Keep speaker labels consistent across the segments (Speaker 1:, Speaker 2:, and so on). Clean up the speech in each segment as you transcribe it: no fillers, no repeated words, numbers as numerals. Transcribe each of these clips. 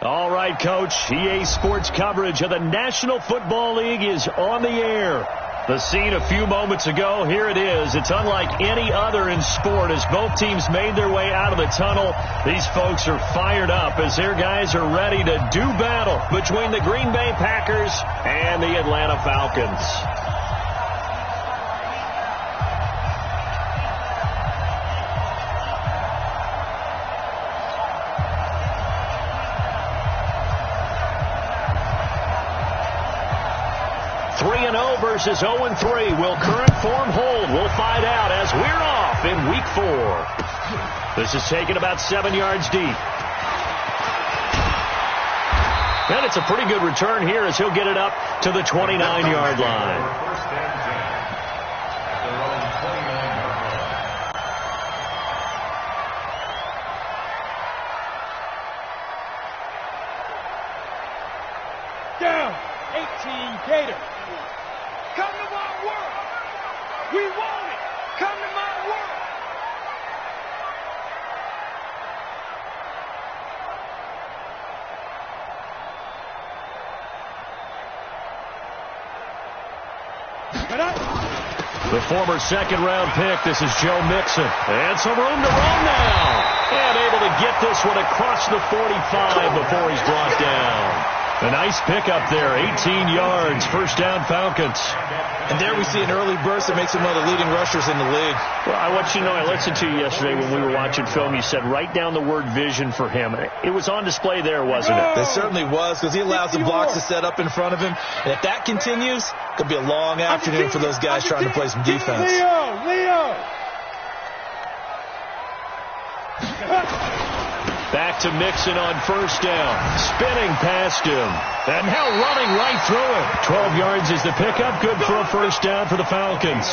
Speaker 1: All right, Coach. EA Sports coverage of the National Football League is on the air. The scene a few moments ago, here it is. It's unlike any other in sport as both teams made their way out of the tunnel. These folks are fired up as their guys are ready to do battle between the Green Bay Packers and the Atlanta Falcons. Versus 0-3. Will current form hold? We'll find out as we're off in week 4. This is taken about 7 yards deep. And it's a pretty good return here as he'll get it up to the 29-yard line.
Speaker 2: Down, 18 Gator. Come to my world. We want it. Come to my world.
Speaker 1: The former second-round pick, this is Joe Mixon. And some room to run now. And able to get this one across the 45 before he's brought down. A nice pickup there, 18 yards, first down Falcons.
Speaker 3: And there we see an early burst that makes him one of the leading rushers in the league.
Speaker 1: Well, I want you to know, I listened to you yesterday when we were watching film. You said write down the word vision for him. It was on display there, wasn't it?
Speaker 3: It certainly was, because he allows the blocks to set up in front of him. And if that continues, it could be a long afternoon for those guys trying to play some defense.
Speaker 2: Leo!
Speaker 1: Back to Mixon on first down. Spinning past him. And now running right through it. 12 yards is the pickup. Good for a first down for the Falcons.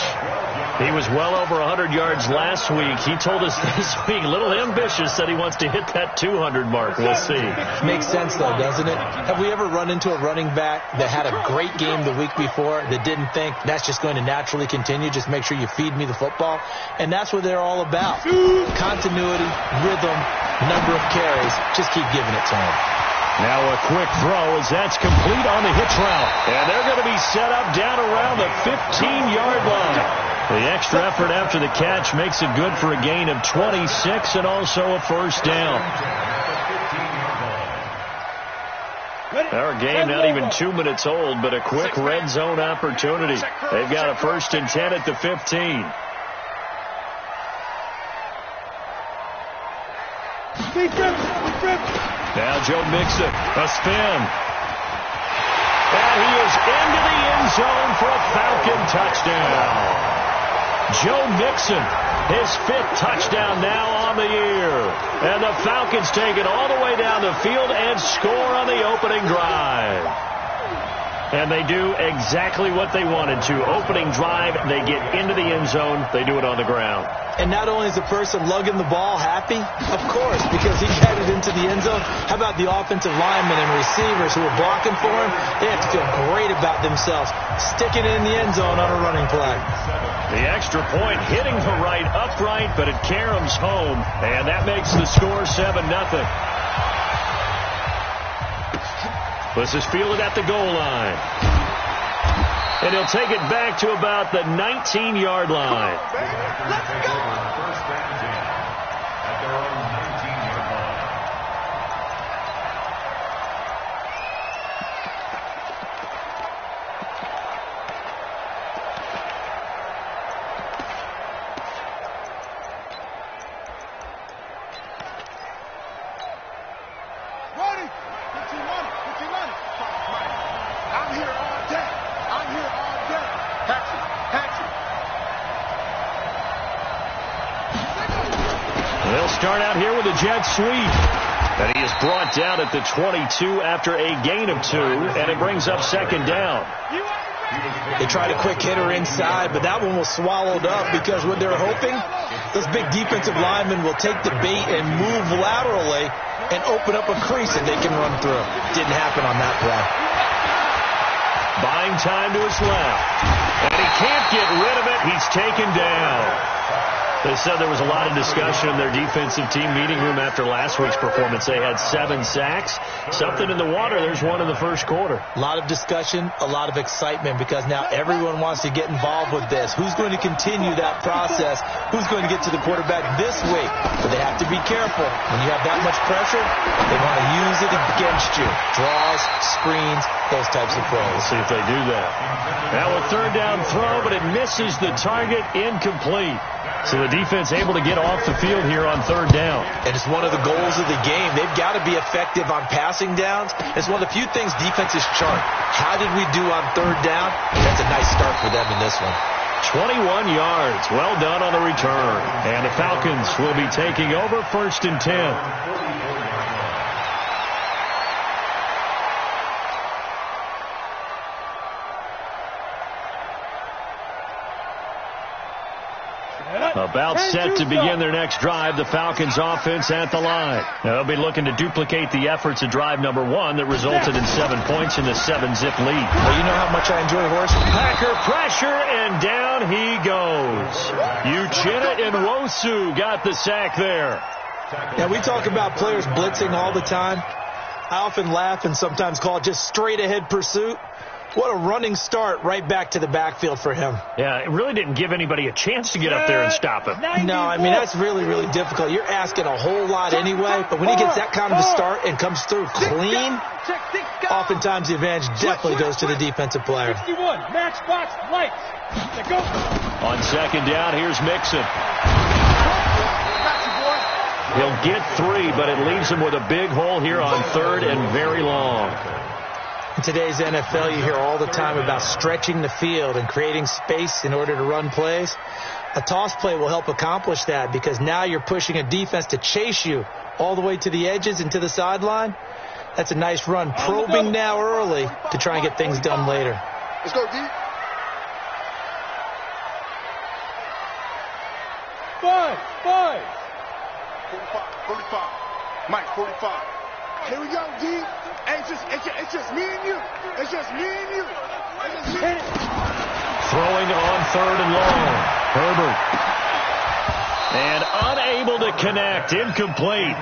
Speaker 1: He was well over 100 yards last week. He told us this week, a little ambitious, that he wants to hit that 200 mark. We'll see.
Speaker 3: Makes sense, though, doesn't it? Have we ever run into a running back that had a great game the week before that didn't think that's just going to naturally continue? Just make sure you feed me the football. And that's what they're all about. Continuity, rhythm, number of carries. Just keep giving it to him.
Speaker 1: Now a quick throw as that's complete on the hitch route. And they're going to be set up down around the 15-yard line. The extra effort after the catch makes it good for a gain of 26 and also a first down. Our game not even 2 minutes old, but a quick red zone opportunity. They've got a 1st and 10 at the 15. Now Joe Mixon, a spin. And he is into the end zone for a Falcon touchdown. Joe Mixon, his 5th touchdown now on the year. And the Falcons take it all the way down the field and score on the opening drive. And they do exactly what they wanted to. Opening drive, they get into the end zone. They do it on the ground.
Speaker 3: And not only is the person lugging the ball happy, of course, because he got it into the end zone. How about the offensive linemen and receivers who are blocking for him? They have to feel great about themselves, sticking it in the end zone on a running play.
Speaker 1: The extra point hitting the right upright, but it caroms home, and that makes the score 7-0. This is fielded at the goal line. And he'll take it back to about the 19-yard line.
Speaker 2: Let's go!
Speaker 1: Start out here with a jet sweep. And he is brought down at the 22 after a gain of 2, and it brings up 2nd down.
Speaker 3: They tried a quick hitter inside, but that one was swallowed up because what they're hoping, those big defensive linemen will take the bait and move laterally and open up a crease that they can run through. Didn't happen on that play.
Speaker 1: Buying time to his left. And he can't get rid of it. He's taken down. They said there was a lot of discussion in their defensive team meeting room after last week's performance. They had 7 sacks. Something in the water. There's one in the first quarter.
Speaker 3: A lot of discussion, a lot of excitement, because now everyone wants to get involved with this. Who's going to continue that process? Who's going to get to the quarterback this week? But they have to be careful. When you have that much pressure, they want to use it against you. Draws, screens, those types of plays.
Speaker 1: We'll see if they do that. Now a third down throw, but it misses the target. Incomplete. So the defense able to get off the field here on third down.
Speaker 3: And it's one of the goals of the game. They've got to be effective on passing downs. It's one of the few things defenses chart. How did we do on third down? That's a nice start for them in this one.
Speaker 1: 21 yards. Well done on the return. And the Falcons will be taking over 1st and 10. About set to begin their next drive, the Falcons offense at the line. Now, they'll be looking to duplicate the efforts of drive number 1 that resulted in 7 points in the 7-zip lead.
Speaker 3: Well, you know how much I enjoy horse.
Speaker 1: Packer pressure, and down he goes. Uchenna Nwosu got the sack there.
Speaker 3: Now, we talk about players blitzing all the time. I often laugh and sometimes call it just straight-ahead pursuit. What a running start right back to the backfield for him.
Speaker 1: Yeah, it really didn't give anybody a chance to get up there and stop him.
Speaker 3: No, I mean, that's really, really difficult. You're asking a whole lot anyway, but when he gets that kind of a start and comes through clean, oftentimes the advantage definitely goes to the defensive player.
Speaker 2: 61, match box, lights. Go.
Speaker 1: On second down, here's Mixon. He'll get 3, but it leaves him with a big hole here on third and very long.
Speaker 3: In today's NFL, you hear all the time about stretching the field and creating space in order to run plays. A toss play will help accomplish that, because now you're pushing a defense to chase you all the way to the edges and to the sideline. That's a nice run, probing now early to try and get things done later.
Speaker 4: Let's go, D.
Speaker 2: 5.
Speaker 4: 45. Mike, 45. Here we go, D. Hey, it's just me and you. It's just me and you.
Speaker 1: Throwing on third and long. Herbert. And unable to connect. Incomplete.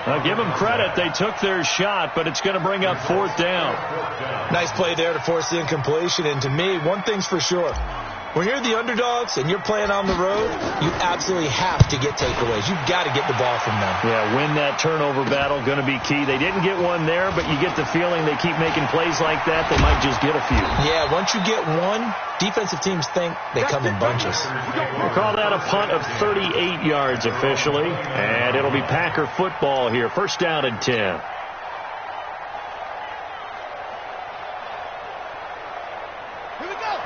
Speaker 1: Now, give them credit. They took their shot, but it's going to bring up 4th down.
Speaker 3: Nice play there to force the incompletion. And to me, one thing's for sure. When you're the underdogs and you're playing on the road, you absolutely have to get takeaways. You've got to get the ball from them.
Speaker 1: Yeah, win that turnover battle, going to be key. They didn't get one there, but you get the feeling they keep making plays like that, they might just get a few.
Speaker 3: Yeah, once you get one, defensive teams think they come in bunches.
Speaker 1: We'll call that a punt of 38 yards officially, and it'll be Packer football here. 1st down and 10.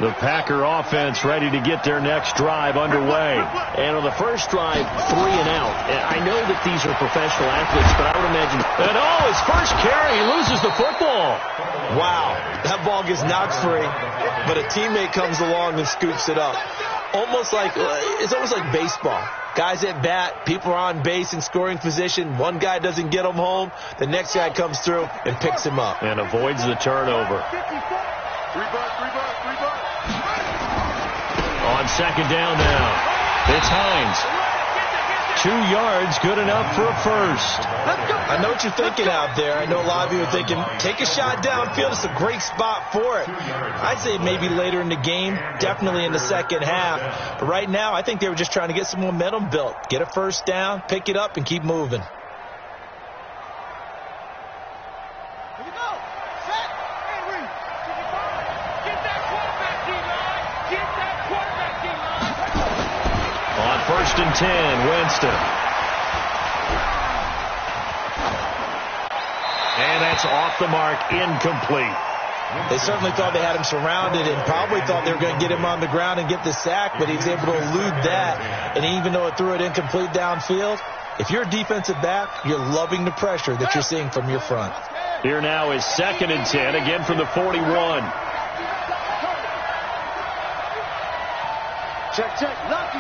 Speaker 1: The Packer offense ready to get their next drive underway. And on the first drive, 3 and out. And I know that these are professional athletes, but I would imagine... And his first carry, he loses the football.
Speaker 3: Wow, that ball gets knocked free, but a teammate comes along and scoops it up. It's almost like baseball. Guys at bat, people are on base in scoring position. One guy doesn't get him home. The next guy comes through and picks him up.
Speaker 1: And avoids the turnover.
Speaker 4: Reverse.
Speaker 1: On second down now, it's Hines. 2 yards, good enough for a first.
Speaker 3: I know what you're thinking out there. I know a lot of you are thinking, take a shot downfield. It's a great spot for it. I'd say maybe later in the game, definitely in the second half. But right now, I think they were just trying to get some momentum built. Get a first down, pick it up, and keep moving.
Speaker 1: On 1st and 10, Winston. And that's off the mark, incomplete.
Speaker 3: They certainly thought they had him surrounded and probably thought they were going to get him on the ground and get the sack, but he's able to elude that. And even though it threw it incomplete downfield, if you're a defensive back, you're loving the pressure that you're seeing from your front.
Speaker 1: Here now is 2nd and 10, again from the 41.
Speaker 2: Check. Lucky.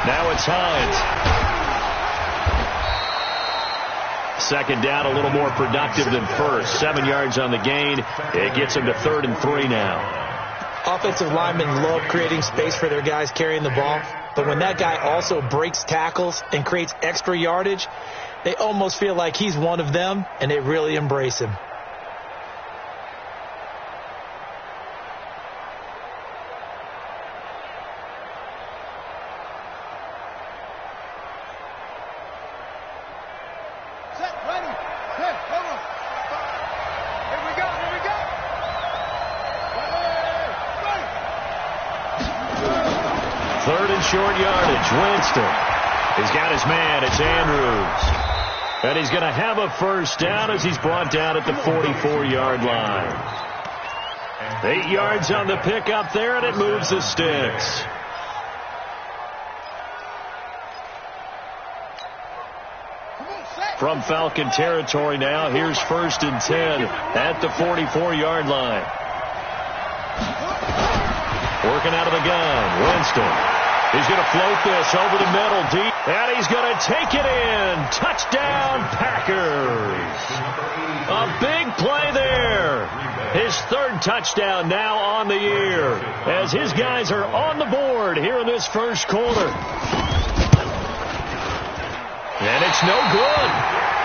Speaker 1: Now it's Hines. second down a little more productive than first. 7 yards on the gain. It gets them to 3rd and 3 now.
Speaker 3: Offensive linemen love creating space for their guys carrying the ball, but when that guy also breaks tackles and creates extra yardage, they almost feel like he's one of them, and they really embrace him.
Speaker 1: Short yardage. Winston. He's got his man. It's Andrews. And he's going to have a first down as he's brought down at the 44-yard line. 8 yards on the pickup there, and it moves the sticks. From Falcon territory now, here's 1st and 10 at the 44-yard line. Working out of the gun. Winston. He's going to float this over the middle deep, and he's going to take it in. Touchdown, Packers. A big play there. His 3rd touchdown now on the year as his guys are on the board here in this first quarter. And it's no good.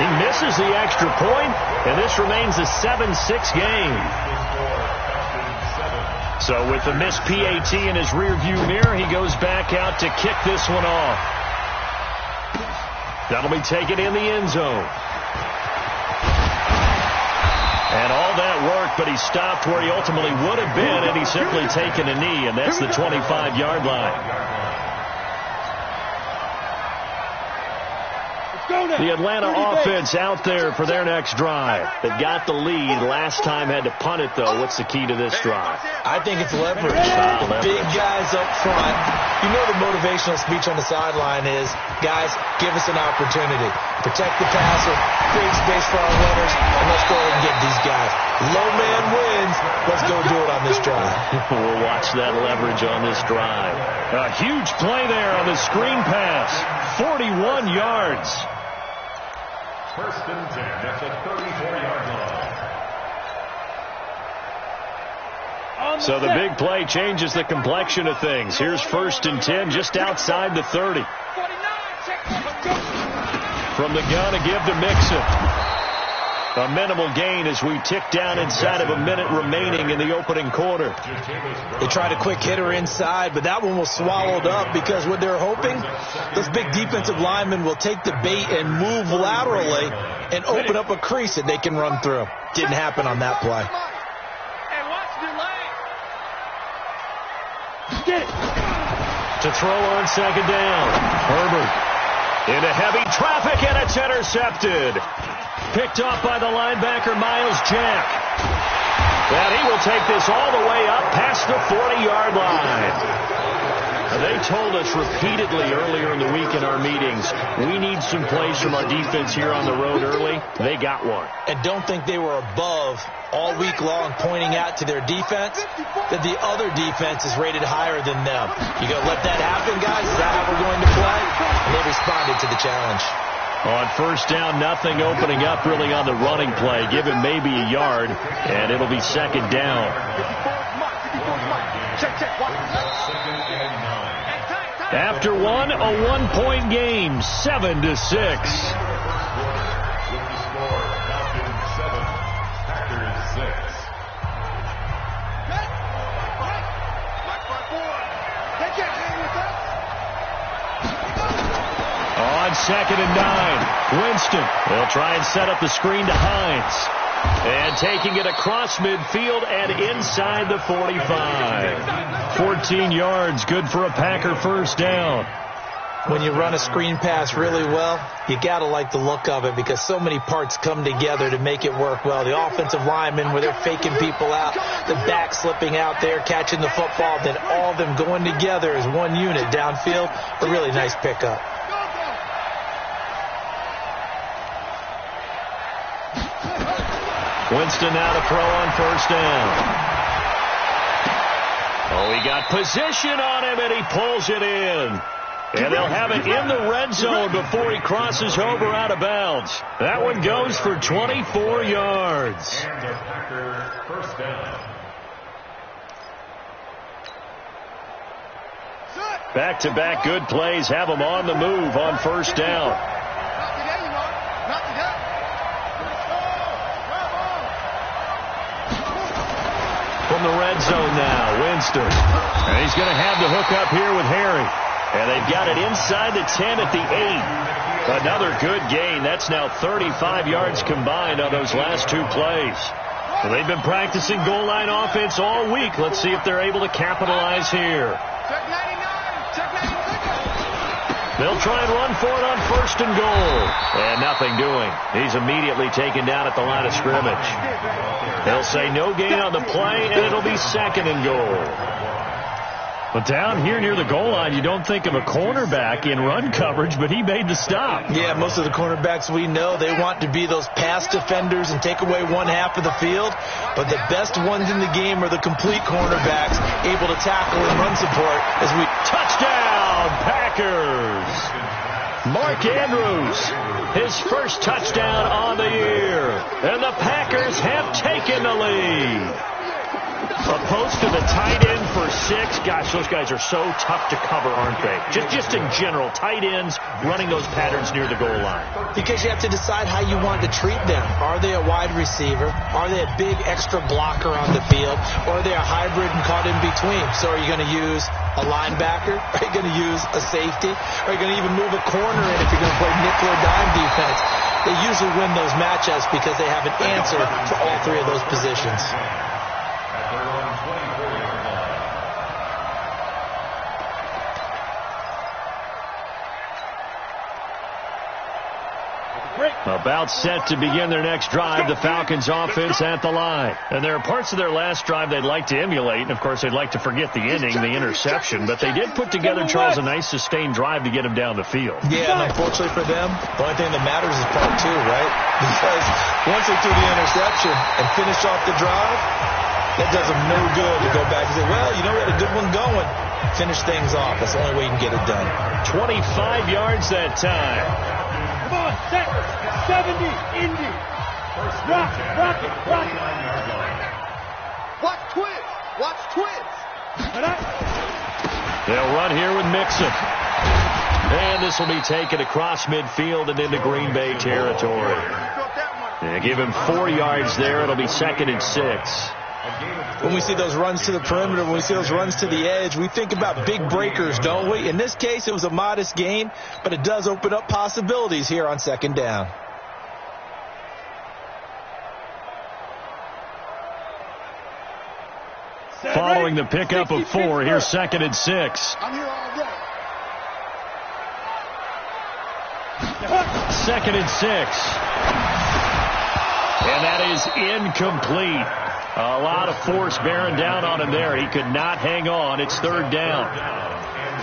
Speaker 1: He misses the extra point, and this remains a 7-6 game. So with the missed PAT in his rearview mirror, he goes back out to kick this one off. That'll be taken in the end zone. And all that work, but he stopped where he ultimately would have been, and he's simply taken a knee, and that's the 25-yard line. The Atlanta offense out there for their next drive. They got the lead. Last time had to punt it, though. What's the key to this drive?
Speaker 3: I think it's leverage. Big guys up front. You know the motivational speech on the sideline is, guys, give us an opportunity. Protect the passer, create space for our runners, and let's go ahead and get these guys. Low man wins. Let's go do it on this drive.
Speaker 1: We'll watch that leverage on this drive. A huge play there on the screen pass. 41 yards.
Speaker 5: 1st and 10 at the 34-yard line.
Speaker 1: So the big play changes the complexion of things. Here's 1st and 10 just outside the 30. From the gun, a give to Mixon. A minimal gain as we tick down inside of a minute remaining in the opening quarter.
Speaker 3: They tried a quick hitter inside, but that one was swallowed up because what they're hoping, those big defensive linemen will take the bait and move laterally and open up a crease that they can run through. Didn't happen on that play.
Speaker 1: To throw on 2nd down. Herbert into heavy traffic, and it's intercepted. Picked off by the linebacker, Miles Jack. And he will take this all the way up past the 40-yard line. They told us repeatedly earlier in the week in our meetings, we need some plays from our defense here on the road early. They got one.
Speaker 3: And don't think they were above all week long pointing out to their defense that the other defense is rated higher than them. You going to let that happen, guys? Is that how we're going to play? And they responded to the challenge.
Speaker 1: On 1st down, nothing opening up really on the running play. Give him maybe a yard, and it'll be 2nd down. After one, a 1-point game, 7-6. On 2nd and 9, Winston. They'll try and set up the screen to Hines. And taking it across midfield and inside the 45. 14 yards, good for a Packer 1st down.
Speaker 3: When you run a screen pass really well, you got to like the look of it because so many parts come together to make it work well. The offensive linemen, where they're faking people out, the back slipping out there, catching the football, then all of them going together as one unit downfield. A really nice pickup.
Speaker 1: Winston now to throw on 1st down. Oh, he got position on him, and he pulls it in. And they'll have it in the red zone before he crosses over out of bounds. That one goes for 24 yards.
Speaker 5: And the Packers first down.
Speaker 1: Back-to-back good plays have them on the move on first down. From the red zone now, Winston. And he's going to have the hook up here with Harry. And they've got it inside the 10 at the 8. Another good gain. That's now 35 yards combined on those last two plays. So they've been practicing goal line offense all week. Let's see if they're able to capitalize here. They'll try and run for it on first and goal. And nothing doing. He's immediately taken down at the line of scrimmage. They'll say no gain on the play, and it'll be second and goal. But down here near the goal line, you don't think of a cornerback in run coverage, but he made the stop.
Speaker 3: Yeah, most of the cornerbacks we know, they want to be those pass defenders and take away one half of the field. But the best ones in the game are the complete cornerbacks, able to tackle and run support as we...
Speaker 1: Touchdown, Packers! Mark Andrews, his first touchdown on the year. And the Packers have taken the lead. A post to the tight end for 6. Gosh, those guys are so tough to cover, aren't they? Just in general, tight ends running those patterns near the goal line.
Speaker 3: Because you have to decide how you want to treat them. Are they a wide receiver? Are they a big extra blocker on the field? Or are they a hybrid and caught in between? So are you going to use a linebacker? Are you going to use a safety? Are you going to even move a corner in if you're going to play nickel or dime defense? They usually win those matchups because they have an answer for all three of those positions.
Speaker 1: About set to begin their next drive, the Falcons offense at the line. And there are parts of their last drive they'd like to emulate. And, of course, they'd like to forget the inning, the interception. But they did put together, Charles, a nice sustained drive to get him down the field.
Speaker 3: Yeah, and unfortunately for them, the only thing that matters is part 2, right? Because once they threw the interception and finished off the drive, that does them no good to go back and say, well, you know, we had a good one going. Finish things off. That's the only way you can get it done.
Speaker 1: 25 yards that time.
Speaker 2: Come on, set. 70, Indy. Rock it.
Speaker 4: Watch twins. Watch twins.
Speaker 1: They'll run here with Mixon. And this will be taken across midfield and into Green Bay territory. Yeah, give him 4 yards there. It'll be second and 6.
Speaker 3: When we see those runs to the perimeter, when we see those runs to the edge, we think about big breakers, don't we? In this case, it was a modest gain, but it does open up possibilities here on second down.
Speaker 1: Following the pickup of 4, here's second and 6.
Speaker 4: I'm here all day.
Speaker 1: Second and 6. And that is incomplete. A lot of force bearing down on him there. He could not hang on. It's third down.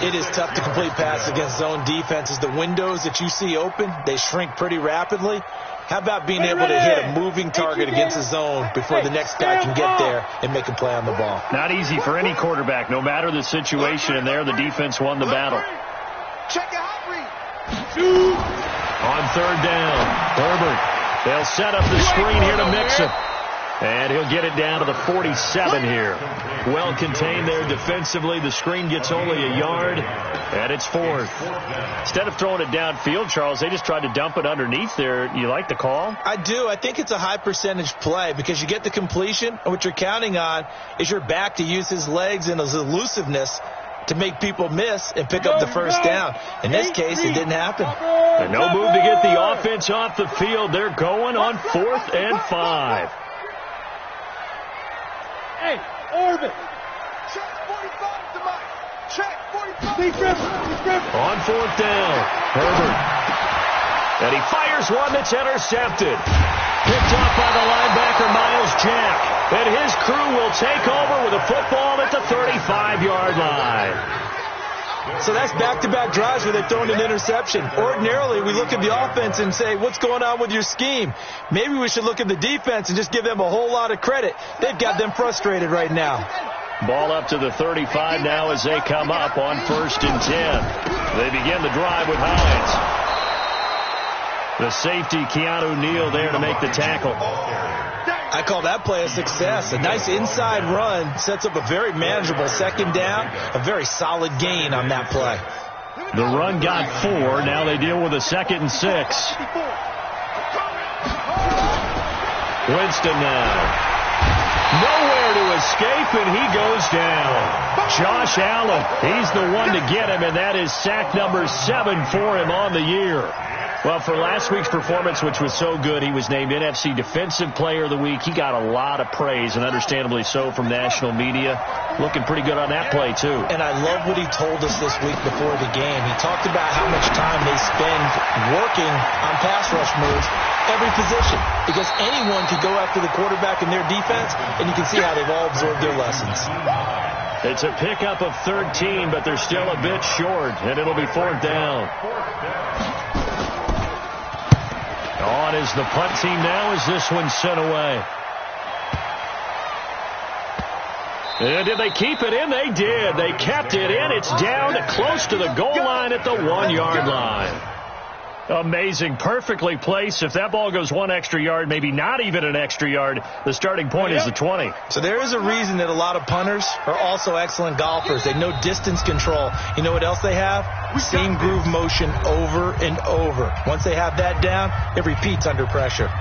Speaker 3: It is tough to complete passes against zone defenses. The windows that you see open, they shrink pretty rapidly. How about being able to hit a moving target against the zone before the next guy can get there and make a play on the ball?
Speaker 1: Not easy for any quarterback, no matter the situation, and there the defense won the battle.
Speaker 4: Check it out, Reed.
Speaker 1: On third down, Herbert. They'll set up the screen here to Mixon. And he'll get it down to the 47 here. Well contained there defensively. The screen gets only a yard, and it's fourth. Instead of throwing it downfield, Charles, they just tried to dump it underneath there. You like the call?
Speaker 3: I do. I think it's a high percentage play because you get the completion, and what you're counting on is your back to use his legs and his elusiveness to make people miss and pick up the first down. In this case, it didn't happen.
Speaker 1: And no move to get the offense off the field. They're going on 4th and 5.
Speaker 2: Hey, Orbit.
Speaker 4: Check 45 to Mike. Check 45.
Speaker 2: Big dribble.
Speaker 1: On 4th down, Herbert. And he fires one that's intercepted. Picked off by the linebacker, Miles Jack. And his crew will take over with a football at the 35-yard line.
Speaker 3: So that's back-to-back drives where they've thrown an interception. Ordinarily, we look at the offense and say, what's going on with your scheme? Maybe we should look at the defense and just give them a whole lot of credit. They've got them frustrated right now.
Speaker 1: Ball up to the 35 now as they come up on 1st and 10. They begin the drive with Hines. The safety, Keanu Neal, there to make the tackle.
Speaker 3: I call that play a success. A nice inside run sets up a very manageable 2nd down. A very solid gain on that play.
Speaker 1: The run got 4. Now they deal with a 2nd and 6. Winston now. Nowhere to escape, and he goes down. Josh Allen, he's the one to get him, and that is sack number 7 for him on the year. Well, for last week's performance, which was so good, he was named NFC Defensive Player of the Week. He got a lot of praise, and understandably so, from national media. Looking pretty good on that play, too.
Speaker 3: And I love what he told us this week before the game. He talked about how much time they spend working on pass rush moves, every position, because anyone could go after the quarterback in their defense, and you can see how they've all absorbed their lessons.
Speaker 1: It's a pickup of 13, but they're still a bit short, and it'll be 4th down. On is the punt team now as this one's sent away. And did they keep it in? They did. They kept it in. It's down close to the goal line at the 1-yard line. Amazing. Perfectly placed. If that ball goes 1 extra yard, maybe not even an extra yard, the starting point is the 20.
Speaker 3: So there is a reason that a lot of punters are also excellent golfers. They know distance control. You know what else they have? Same groove motion over and over. Once they have that down, it repeats under pressure.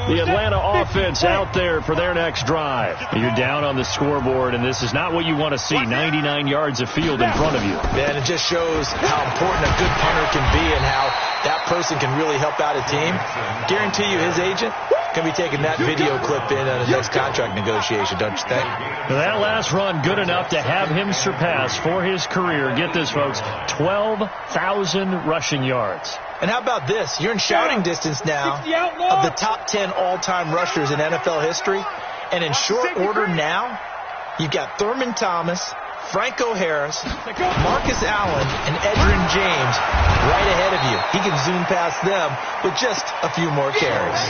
Speaker 1: The Atlanta offense out there for their next drive. You're down on the scoreboard, and this is not what you want to see. 99 yards of field in front of you.
Speaker 3: Man, it just shows how important a good punter can be and how that person can really help out a team. Guarantee you his agent can be taking that video clip in on the next contract negotiation, don't you think?
Speaker 1: That last run good enough to have him surpass for his career, get this, folks, 12,000 rushing yards.
Speaker 3: And how about this? You're in shouting distance now of the top 10 all-time rushers in NFL history. And in short order now, you've got Thurman Thomas, Franco Harris, Marcus Allen, and Edgerrin James right ahead of you. He can zoom past them with just a few more carries.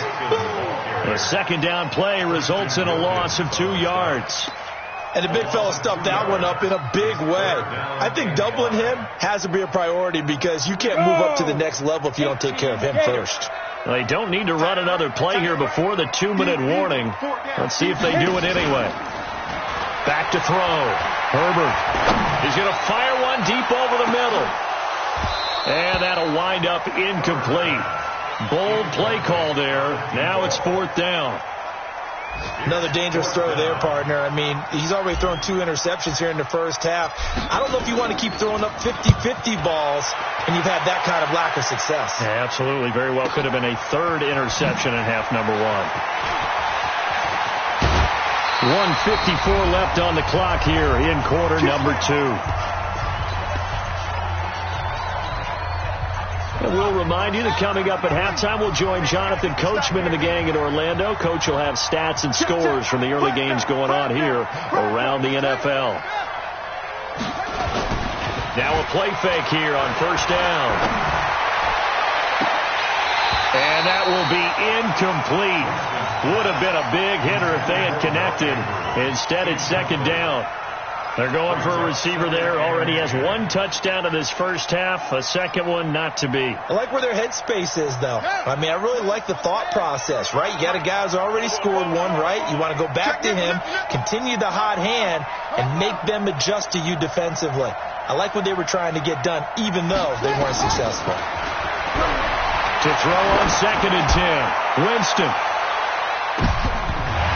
Speaker 1: The 2nd down play results in a loss of 2 yards.
Speaker 3: And the big fella stuffed that one up in a big way. I think doubling him has to be a priority because you can't move up to the next level if you don't take care of him first.
Speaker 1: They don't need to run another play here before the 2-minute warning. Let's see if they do it anyway. Back to throw. Herbert. He's going to fire one deep over the middle. And that'll wind up incomplete. Bold play call there. Now it's 4th down.
Speaker 3: Another dangerous throw there, partner. I mean, he's already thrown 2 interceptions here in the first half. I don't know if you want to keep throwing up 50-50 balls and you've had that kind of lack of success.
Speaker 1: Yeah, absolutely. Very well could have been a 3rd interception in half number 1. 1:54 left on the clock here in quarter number 2. And we'll remind you that coming up at halftime, we'll join Jonathan Coachman and the gang in Orlando. Coach will have stats and scores from the early games going on here around the NFL. Now a play fake here on 1st down. And that will be incomplete. Would have been a big hitter if they had connected. Instead, it's 2nd down. They're going for a receiver there. Already has 1 touchdown in this first half. A 2nd one not to be.
Speaker 3: I like where their headspace is, though. I mean, I really like the thought process, right? You got a guy who's already scored 1, right? You want to go back to him, continue the hot hand, and make them adjust to you defensively. I like what they were trying to get done, even though they weren't successful.
Speaker 1: To throw on 2nd and 10. Winston.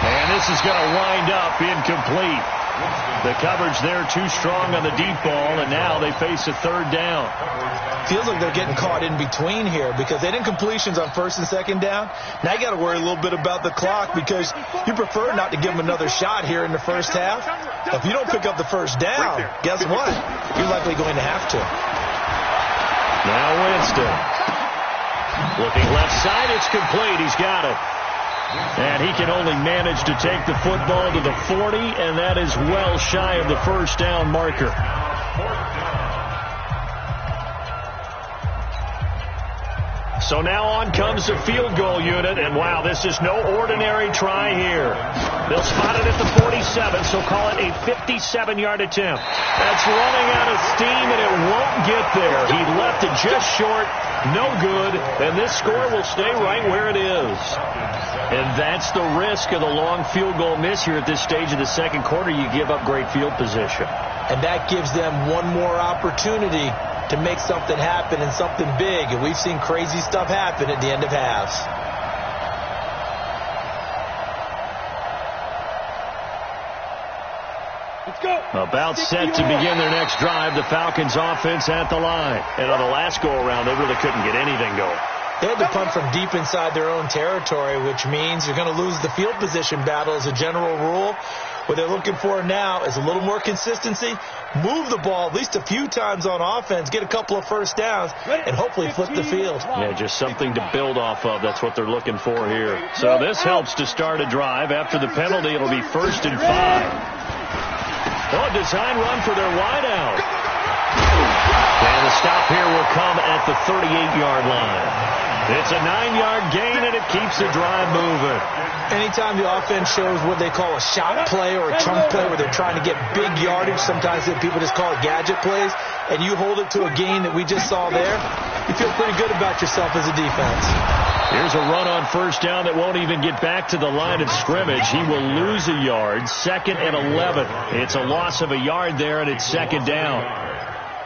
Speaker 1: And this is going to wind up incomplete. The coverage there too strong on the deep ball, and now they face a 3rd down.
Speaker 3: Feels like they're getting caught in between here because they didn't completions on 1st and 2nd down. Now you got to worry a little bit about the clock because you prefer not to give them another shot here in the first half. If you don't pick up the 1st down, guess what? You're likely going to have to.
Speaker 1: Now Winston. Looking left side, it's complete. He's got it. And he can only manage to take the football to the 40, and that is well shy of the first down marker. So now on comes the field goal unit, and wow, this is no ordinary try here. They'll spot it at the 47, so call it a 57-yard attempt. That's running out of steam, and it won't get there. He left it just short, no good, and this score will stay right where it is. And that's the risk of the long field goal miss here at this stage of the second quarter. You give up great field position.
Speaker 3: And that gives them one more opportunity to make something happen and something big. And we've seen crazy stuff happen at the end of halves.
Speaker 2: Let's go.
Speaker 1: About set to begin their next drive, the Falcons offense at the line. And on the last go-around, they really couldn't get anything going.
Speaker 3: They had to punt from deep inside their own territory, which means you're going to lose the field position battle as a general rule. What they're looking for now is a little more consistency, move the ball at least a few times on offense, get a couple of first downs, and hopefully flip the field.
Speaker 1: Yeah, just something to build off of. That's what they're looking for here. So this helps to start a drive. After the penalty, it'll be 1st and 5. Oh, a design run for their wideout. And the stop here will come at the 38-yard line. It's a 9-yard gain, and it keeps the drive moving.
Speaker 3: Anytime the offense shows what they call a shot play or a chunk play where they're trying to get big yardage, sometimes people just call it gadget plays, and you hold it to a gain that we just saw there, you feel pretty good about yourself as a defense.
Speaker 1: Here's a run on first down that won't even get back to the line of scrimmage. He will lose a yard, 2nd and 11. It's a loss of a yard there, and it's 2nd down.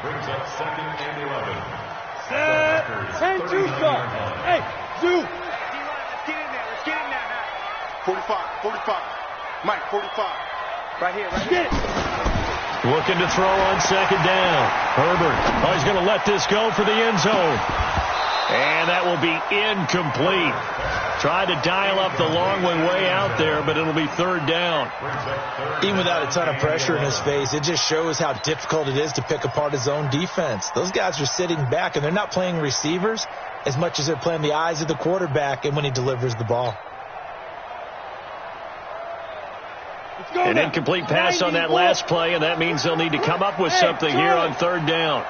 Speaker 5: Brings up 2nd and 11.
Speaker 2: And two start. Hey, Zoo.
Speaker 4: Let's get in there. 45. Mike, 45. Right here.
Speaker 1: Looking to throw on 2nd down. Herbert. Oh, he's going to let this go for the end zone. And that will be incomplete. Tried to dial up the long one way out there, but it'll be 3rd down.
Speaker 3: Even without a ton of pressure in his face, it just shows how difficult it is to pick apart his own defense. Those guys are sitting back, and they're not playing receivers as much as they're playing the eyes of the quarterback and when he delivers the ball.
Speaker 1: An incomplete pass on that last play, and that means they'll need to come up with something here on 3rd down.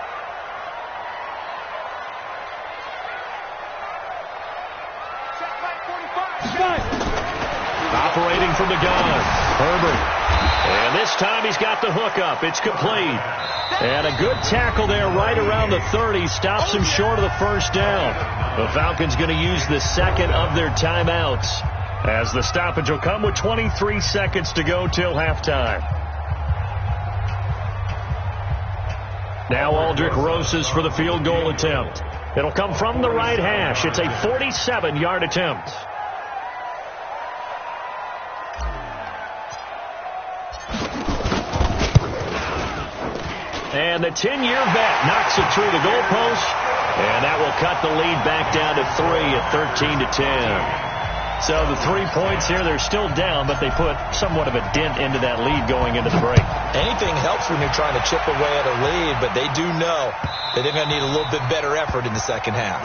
Speaker 1: Operating from the gun, Herbert. And this time he's got the hook up. It's complete. And a good tackle there right around the 30. Stops him short of the first down. The Falcons going to use the 2nd of their timeouts, as the stoppage will come with 23 seconds to go till halftime. Now Aldrich Rosas for the field goal attempt. It'll come from the right hash. It's a 47-yard attempt. And the 10-year vet knocks it through the goalpost, and that will cut the lead back down to 3 at 13-10. So the 3 points here, they're still down, but they put somewhat of a dent into that lead going into the break.
Speaker 3: Anything helps when you're trying to chip away at a lead, but they do know that they're going to need a little bit better effort in the second half.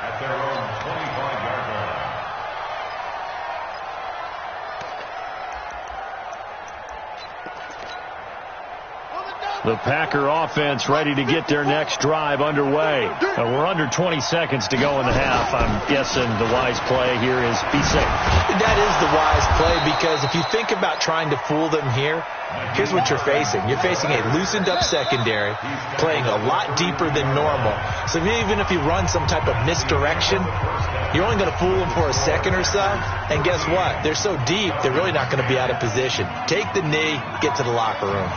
Speaker 5: At their own 25-yard line.
Speaker 1: The Packer offense ready to get their next drive underway. We're under 20 seconds to go in the half. I'm guessing the wise play here is be safe.
Speaker 3: That is the wise play, because if you think about trying to fool them here, here's what you're facing. You're facing a loosened up secondary, playing a lot deeper than normal. So even if you run some type of misdirection, you're only going to fool them for a second or so. And guess what? They're so deep, they're really not going to be out of position. Take the knee, get to the locker room.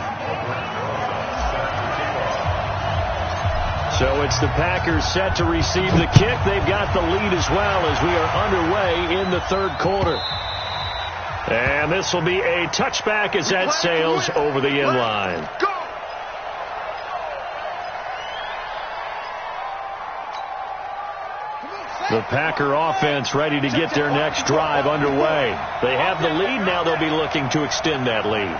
Speaker 1: So it's the Packers set to receive the kick. They've got the lead as well as we are underway in the 3rd quarter. And this will be a touchback as that sails over the end line. The Packer offense ready to get their next drive underway. They have the lead. Now they'll be looking to extend that lead.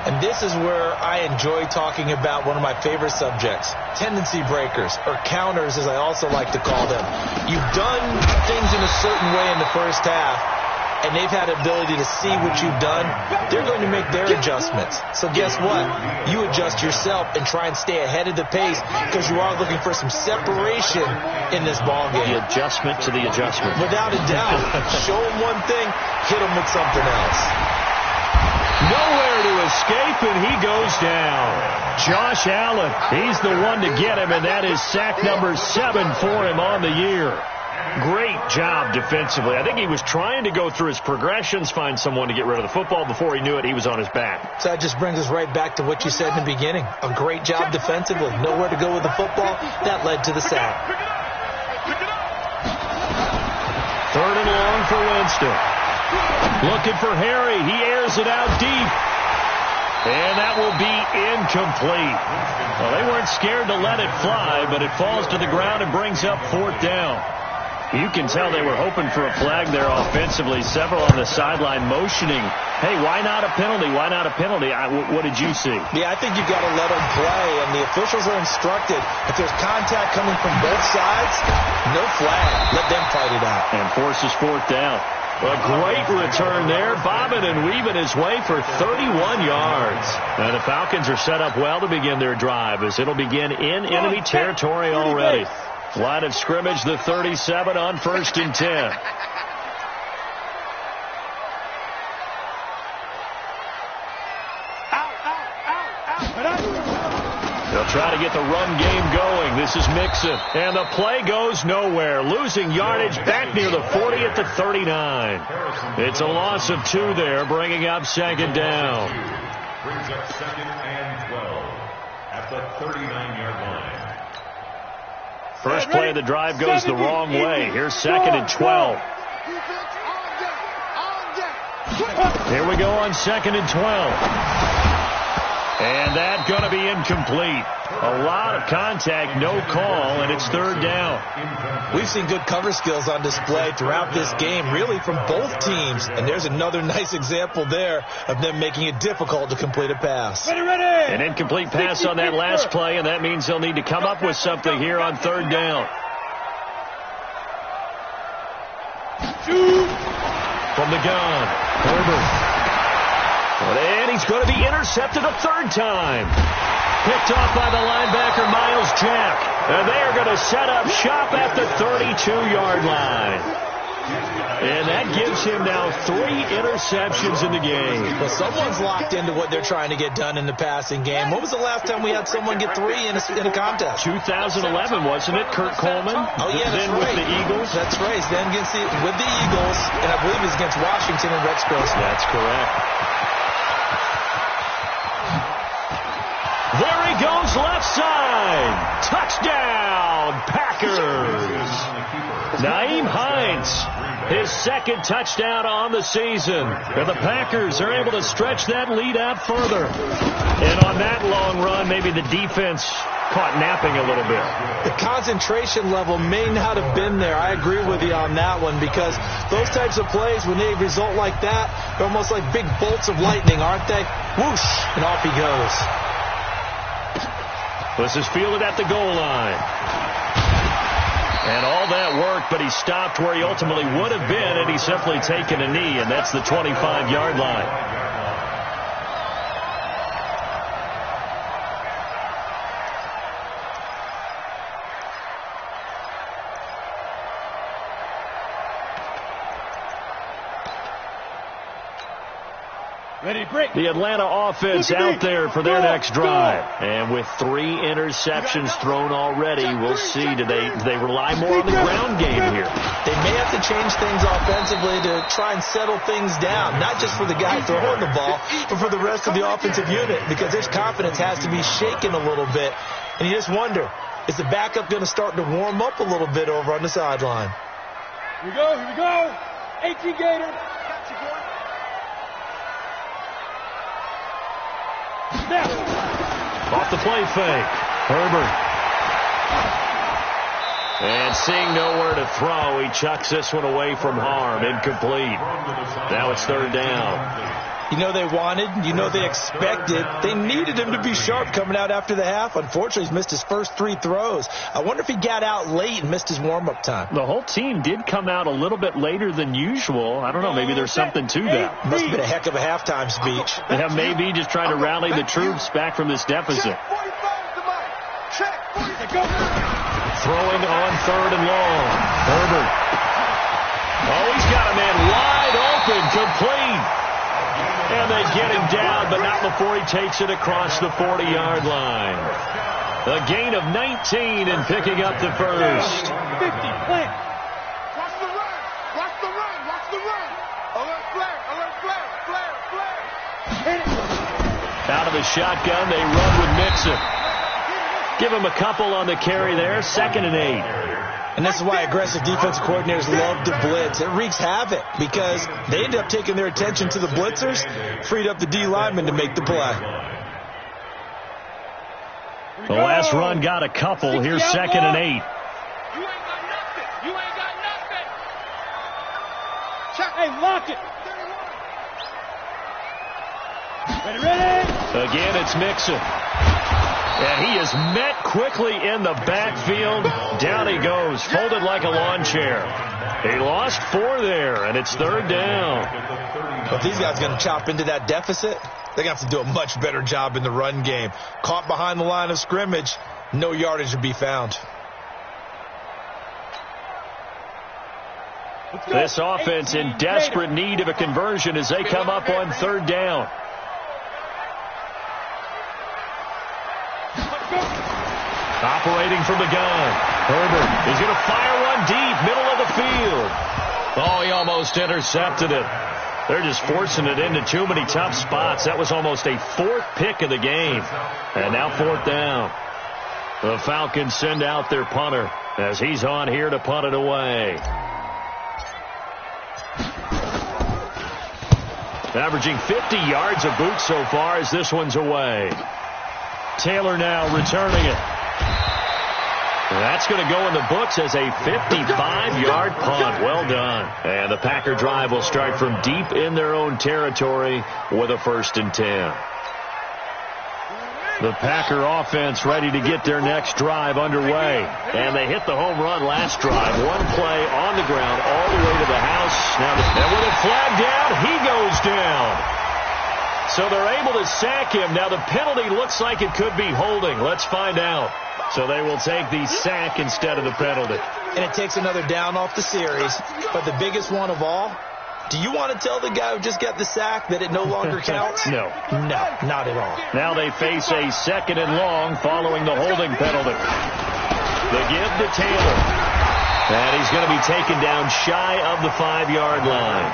Speaker 3: And this is where I enjoy talking about one of my favorite subjects, tendency breakers, or counters as I also like to call them. You've done things in a certain way in the first half, and they've had the ability to see what you've done. They're going to make their adjustments. So guess what? You adjust yourself and try and stay ahead of the pace because you are looking for some separation in this ball game.
Speaker 1: The adjustment to the adjustment.
Speaker 3: Without a doubt. Show them one thing, hit them with something else.
Speaker 1: Nowhere to escape, and he goes down. Josh Allen, he's the one to get him, and that is sack number 7 for him on the year. Great job defensively. I think he was trying to go through his progressions, find someone to get rid of the football. Before he knew it, he was on his back.
Speaker 3: So that just brings us right back to what you said in the beginning. A great job defensively. Nowhere to go with the football. That led to the sack.
Speaker 1: 3rd and long for Winston. Looking for Harry. He airs it out deep. And that will be incomplete. Well, they weren't scared to let it fly, but it falls to the ground and brings up 4th down. You can tell they were hoping for a flag there offensively. Several on the sideline motioning, hey, why not a penalty? Why not a penalty? What did you see?
Speaker 3: Yeah, I think you've got to let them play, and the officials are instructed. If there's contact coming from both sides, no flag. Let them fight it out.
Speaker 1: And forces 4th down. A great return there, bobbing and weaving his way for 31 yards. And the Falcons are set up well to begin their drive as it'll begin in enemy territory already. Line of scrimmage, the 37 on 1st and 10. They'll try to get the run game going. This is Mixon. And the play goes nowhere. Losing yardage back near the 40 at the 39. It's a loss of 2 there, bringing up 2nd down.
Speaker 5: Brings up 2nd and 12 at the 39-yard line.
Speaker 1: First play of the drive goes the wrong way. Here's 2nd and 12. Here we go on 2nd and 12. And that's going to be incomplete. A lot of contact, no call, and it's 3rd down.
Speaker 3: We've seen good cover skills on display throughout this game, really from both teams. And there's another nice example there of them making it difficult to complete a pass.
Speaker 1: An incomplete pass on that last play, and that means they'll need to come up with something here on 3rd down. From the gun, Herbert. And he's going to be intercepted a 3rd time. Picked off by the linebacker, Miles Jack. And they are going to set up shop at the 32-yard line. And that gives him now 3 interceptions in the game.
Speaker 3: Well, someone's locked into what they're trying to get done in the passing game. When was the last time we had someone get 3 in a contest?
Speaker 1: 2011, wasn't it? Kurt Coleman?
Speaker 3: Oh, yeah, that's
Speaker 1: then
Speaker 3: right.
Speaker 1: With the Eagles?
Speaker 3: That's right. Then with the Eagles, and I believe it was against Washington and Rex Grossman.
Speaker 1: That's correct. There he goes, left side. Touchdown, Packers. Nyheim Hines, his 2nd touchdown on the season. And the Packers are able to stretch that lead out further. And on that long run, maybe the defense caught napping a little bit.
Speaker 3: The concentration level may not have been there. I agree with you on that one because those types of plays, when they result like that, they're almost like big bolts of lightning, aren't they? Whoosh, and off he goes.
Speaker 1: This is fielded at the goal line. And all that worked, but he stopped where he ultimately would have been had he simply taken a knee, and that's the 25-yard line. The Atlanta offense out there for their next drive. And with 3 interceptions thrown already, we'll see. Do they rely more on the ground game here?
Speaker 3: They may have to change things offensively to try and settle things down, not just for the guy throwing the ball, but for the rest of the offensive unit, because their confidence has to be shaken a little bit. And you just wonder, is the backup going to start to warm up a little bit over on the sideline?
Speaker 2: Here we go. 18 Gator.
Speaker 1: Off the play fake. Herbert. And seeing nowhere to throw, he chucks this one away from harm. Incomplete. Now it's 3rd down.
Speaker 3: You know they wanted, you know they expected. They needed him to be sharp coming out after the half. Unfortunately, he's missed his first 3 throws. I wonder if he got out late and missed his warm-up time.
Speaker 1: The whole team did come out a little bit later than usual. I don't know, maybe there's something to that.
Speaker 3: Must have been a heck of a halftime speech.
Speaker 1: Yeah, maybe just trying to rally the troops back from this deficit. Throwing on 3rd and long. Herbert. Oh, he's got a man wide open, complete. And they get him down, but not before he takes it across the 40-yard line. A gain of 19 and picking up the first.
Speaker 2: 50, plant.
Speaker 4: Watch the run. Watch the run. Watch the run. Alert flare. Alert flare. Flare. Flare.
Speaker 2: Hit it.
Speaker 1: Out of the shotgun, they run with Mixon. Give him a couple on the carry there. 2nd and 8.
Speaker 3: And this is why aggressive defensive coordinators love to blitz. It wreaks havoc because they end up taking their attention to the blitzers, freed up the D lineman to make the play.
Speaker 1: The last run got a couple. Here's 2nd and 8.
Speaker 2: You ain't got nothing. You ain't got nothing. Check. Hey, lock it. Ready.
Speaker 1: Again, it's Mixon. And he is met quickly in the backfield. Down he goes, folded like a lawn chair. He lost 4 there, and it's 3rd down.
Speaker 3: Well, if these guys are going to chop into that deficit, they're going to have to do a much better job in the run game. Caught behind the line of scrimmage, no yardage to be found.
Speaker 1: This offense in desperate need of a conversion as they come up on 3rd down. Operating from the gun. Herbert is going to fire one deep, middle of the field. Oh, he almost intercepted it. They're just forcing it into too many tough spots. That was almost a 4th pick of the game. And now 4th down. The Falcons send out their punter as he's on here to punt it away. Averaging 50 yards a boot so far as this one's away. Taylor now returning it. That's going to go in the books as a 55-yard punt. Well done. And the Packer drive will start from deep in their own territory with a 1st and 10. The Packer offense ready to get their next drive underway. And they hit the home run last drive. One play on the ground all the way to the house. Now, and with it flagged down, he goes down. So they're able to sack him. Now the penalty looks like it could be holding. Let's find out. So they will take the sack instead of the penalty.
Speaker 3: And it takes another down off the series. But the biggest one of all, do you want to tell the guy who just got the sack that it no longer counts?
Speaker 1: No.
Speaker 3: No, not at all.
Speaker 1: Now they face a 2nd and long following the holding penalty. The give to Taylor. And he's going to be taken down shy of the 5-yard line.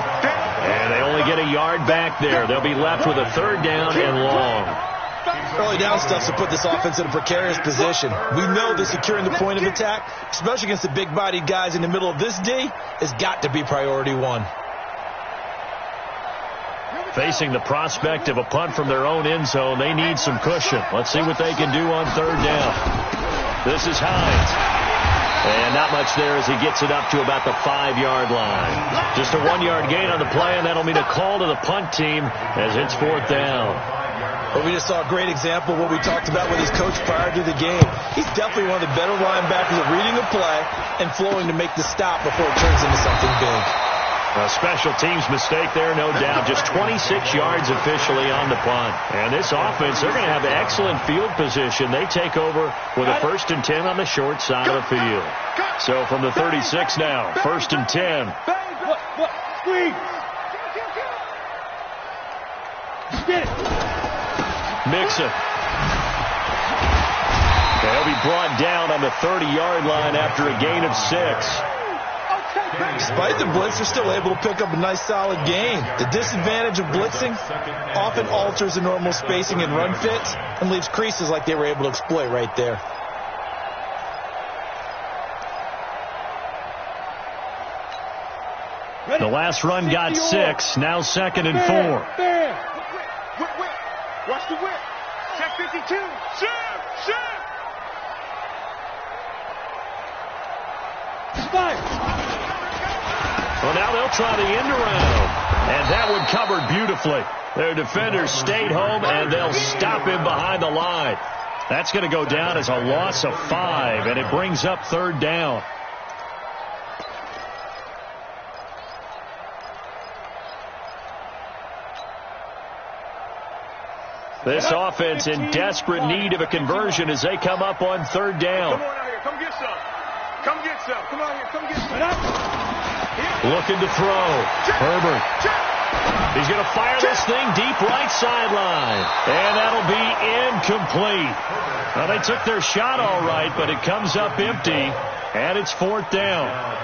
Speaker 1: And they only get a yard back there. They'll be left with a 3rd down and long.
Speaker 3: Early down stuff to put this offense in a precarious position. We know that securing the point of attack, especially against the big-bodied guys in the middle of this D, has got to be priority 1.
Speaker 1: Facing the prospect of a punt from their own end zone, they need some cushion. Let's see what they can do on 3rd down. This is Hines. And not much there as he gets it up to about the 5-yard line. Just a 1-yard gain on the play, and that'll mean a call to the punt team as it's 4th down.
Speaker 3: But we just saw a great example of what we talked about with his coach prior to the game. He's definitely one of the better linebackers at reading the play and flowing to make the stop before it turns into something big.
Speaker 1: A special teams mistake there, no doubt. Just 26 yards officially on the punt. And this offense, they're going to have excellent field position. They take over with a 1st and 10 on the short side of the field. So from the 36 now, 1st and 10.
Speaker 2: Squeeze. Get it.
Speaker 1: Mixon. They'll be brought down on the 30-yard line after a gain of 6.
Speaker 3: Despite the blitz, they're still able to pick up a nice solid gain. The disadvantage of blitzing often alters the normal spacing and run fits and leaves creases like they were able to exploit right there.
Speaker 1: The last run got 6. Now 2nd and 4.
Speaker 2: Whip. Watch the whip. Check 52. Shove. Spike.
Speaker 1: Well, now they'll try the end around. And that one covered beautifully. Their defenders stayed home, and they'll stop him behind the line. That's going to go down as a loss of 5, and it brings up third down. This offense in desperate need of a conversion as they come up on third down.
Speaker 2: Come on out here. Come get some. Come get some. Come out here. Come get some.
Speaker 1: Looking to throw. Herbert. He's going to fire this thing deep right sideline. And that'll be incomplete. Well, they took their shot all right, but it comes up empty. And it's fourth down.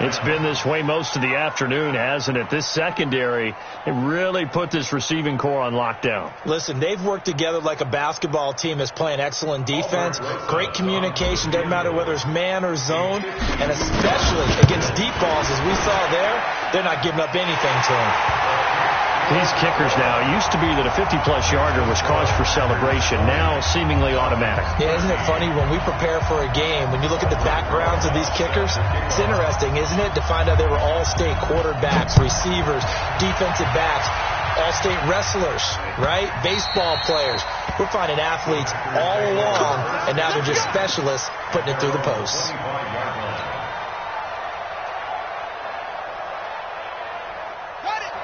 Speaker 1: It's been this way most of the afternoon, hasn't it? This secondary, it really put this receiving core on lockdown.
Speaker 3: Listen, they've worked together like a basketball team that's playing excellent defense, great communication, doesn't matter whether it's man or zone, and especially against deep balls, as we saw there, they're not giving up anything to them.
Speaker 1: These kickers now, it used to be that a 50-plus yarder was cause for celebration, now seemingly automatic.
Speaker 3: Yeah, isn't it funny when we prepare for a game, when you look at the backgrounds of these kickers, it's interesting, isn't it, to find out they were all-state quarterbacks, receivers, defensive backs, all-state wrestlers, right? Baseball players. We're finding athletes all along, and now they're just specialists putting it through the posts.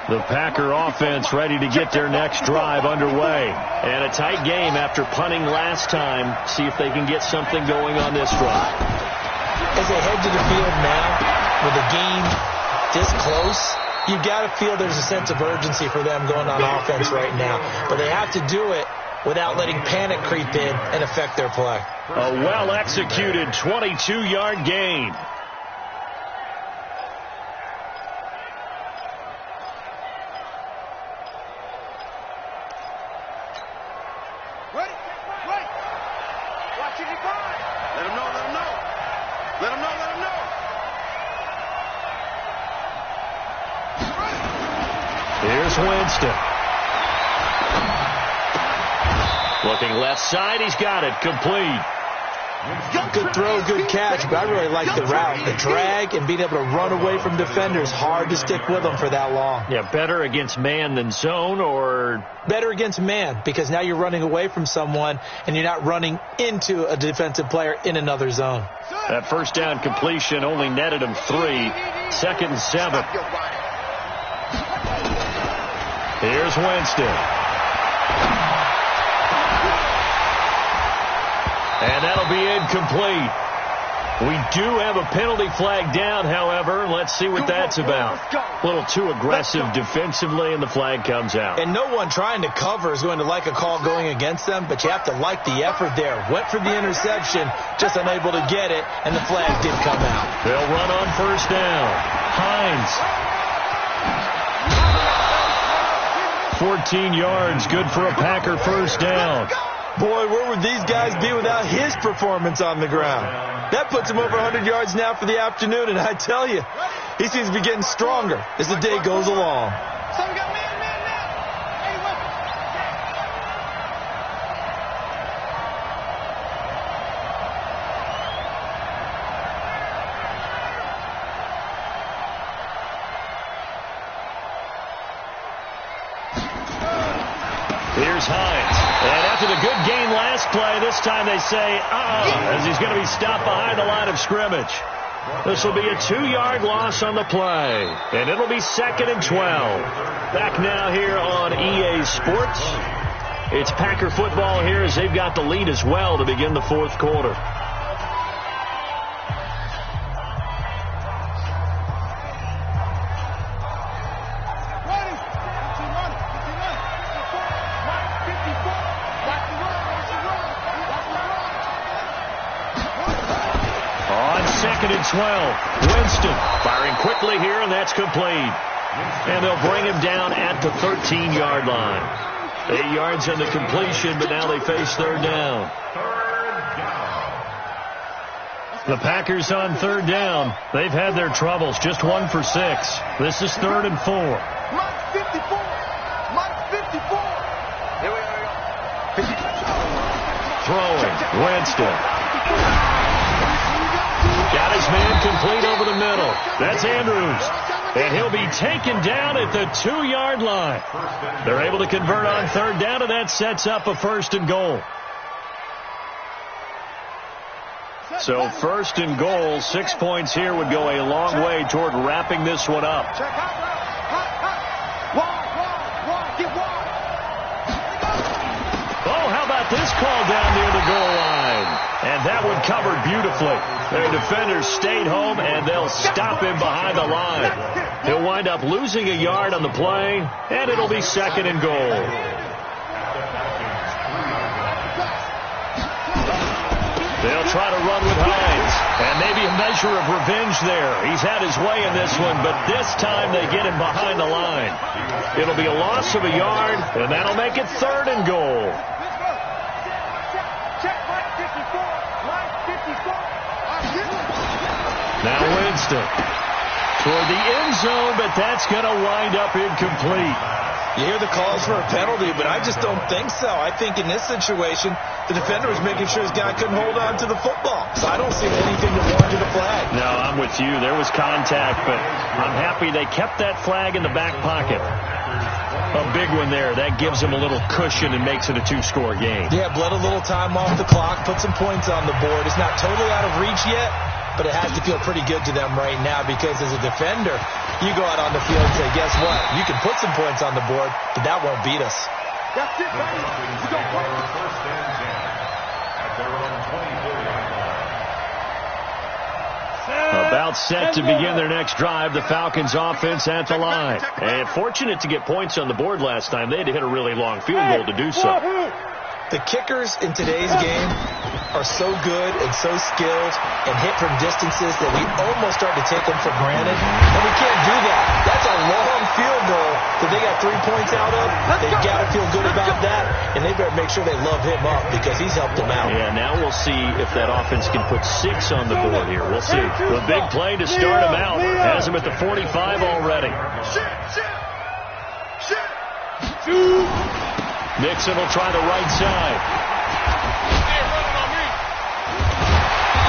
Speaker 1: The Packer offense ready to get their next drive underway. And a tight game after punting last time. See if they can get something going on this drive.
Speaker 3: As they head to the field now, with the game this close, you've got to feel there's a sense of urgency for them going on offense right now. But they have to do it without letting panic creep in and affect their play.
Speaker 1: A well-executed 22-yard gain. Here's Winston. Looking left side, he's got it, complete.
Speaker 3: Good throw, good catch, but I really like the route. The drag and being able to run away from defenders, hard to stick with them for that long.
Speaker 1: Yeah, better against man than zone, or?
Speaker 3: Better against man, because now you're running away from someone and you're not running into a defensive player in another zone.
Speaker 1: That first down completion only netted him 3. 2nd and 7. Here's Winston. And that'll be incomplete. We do have a penalty flag down, however. Let's see what that's about. A little too aggressive defensively, and the flag comes out.
Speaker 3: And no one trying to cover is going to like a call going against them, but you have to like the effort there. Went for the interception, just unable to get it, and the flag did come out.
Speaker 1: They'll run on first down. Hines. 14 yards, good for a Packer first down.
Speaker 3: Boy, where would these guys be without his performance on the ground? That puts him over 100 yards now for the afternoon, and I tell you, he seems to be getting stronger as the day goes along.
Speaker 1: Here's Hines. And after the good game last play, this time they say, as he's going to be stopped behind the line of scrimmage. This will be a 2-yard loss on the play. And it'll be 2nd and 12. Back now here on EA Sports. It's Packer football here as they've got the lead as well to begin the fourth quarter. On 2nd and 12, Winston firing quickly here, and that's complete. And they'll bring him down at the 13-yard line. 8 yards on the completion, but now they face third down. The Packers on third down. They've had their troubles, just 1 for 6. This is 3rd and 4.
Speaker 2: Mike 54. Mike 54. Here we go.
Speaker 1: Throwing, Winston. Got his man complete over the middle. That's Andrews. And he'll be taken down at the 2-yard line. They're able to convert on third down, and that sets up a 1st and goal. So 1st and goal, 6 points here would go a long way toward wrapping this one up. Oh, how about this call down near the goal line? And that one covered beautifully. Their defenders stayed home, and they'll stop him behind the line. He'll wind up losing a yard on the play, and it'll be 2nd and goal. They'll try to run with Hines, and maybe a measure of revenge there. He's had his way in this one, but this time they get him behind the line. It'll be a loss of a yard, and that'll make it 3rd and goal. Now Winston toward the end zone, but that's going to wind up incomplete.
Speaker 3: You hear the calls for a penalty, but I just don't think so. I think in this situation, the defender was making sure his guy couldn't hold on to the football. So I don't see anything that warranted a flag.
Speaker 1: No, I'm with you. There was contact, but I'm happy they kept that flag in the back pocket. A big one there. That gives them a little cushion and makes it a 2-score game.
Speaker 3: Yeah, bled a little time off the clock, put some points on the board. It's not totally out of reach yet, but it has to feel pretty good to them right now because as a defender, you go out on the field and say, guess what? You can put some points on the board, but that won't beat us.
Speaker 2: That's it, buddy. You go first.
Speaker 5: 1st and 10 at their own 24-yard line.
Speaker 1: About set to begin their next drive, the Falcons offense at the line. And fortunate to get points on the board last time. They had to hit a really long field goal to do so.
Speaker 3: The kickers in today's game are so good and so skilled and hit from distances that we almost start to take them for granted. And we can't do that. That's a long field goal that they got 3 points out of. They've got to feel good about that, and they better make sure they love him up because he's helped them out.
Speaker 1: Yeah, now we'll see if that offense can put 6 on the board here. We'll see. The big play to start him out has him at the 45 already. Nixon will try the right side.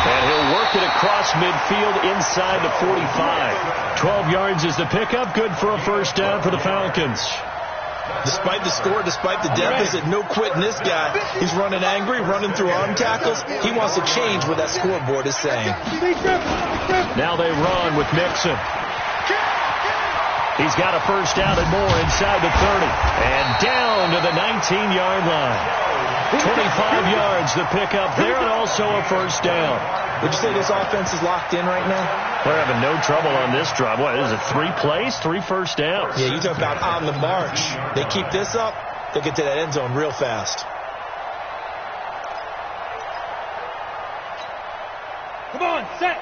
Speaker 1: And he'll work it across midfield inside the 45. 12 yards is the pickup. Good for a 1st down for the Falcons.
Speaker 3: Despite the score, despite the deficit, no quitting this guy. He's running angry, running through arm tackles. He wants to change what that scoreboard is saying.
Speaker 1: Now they run with Nixon. He's got a 1st down and more inside the 30. And down to the 19-yard line. 25 yards the pickup there, and also a 1st down.
Speaker 3: Would you say this offense is locked in right now?
Speaker 1: They're having no trouble on this drive. What is it, 3 plays, 3 1st downs?
Speaker 3: Yeah, you talk about on the march. They keep this up, they get to that end zone real fast.
Speaker 2: Come on, set.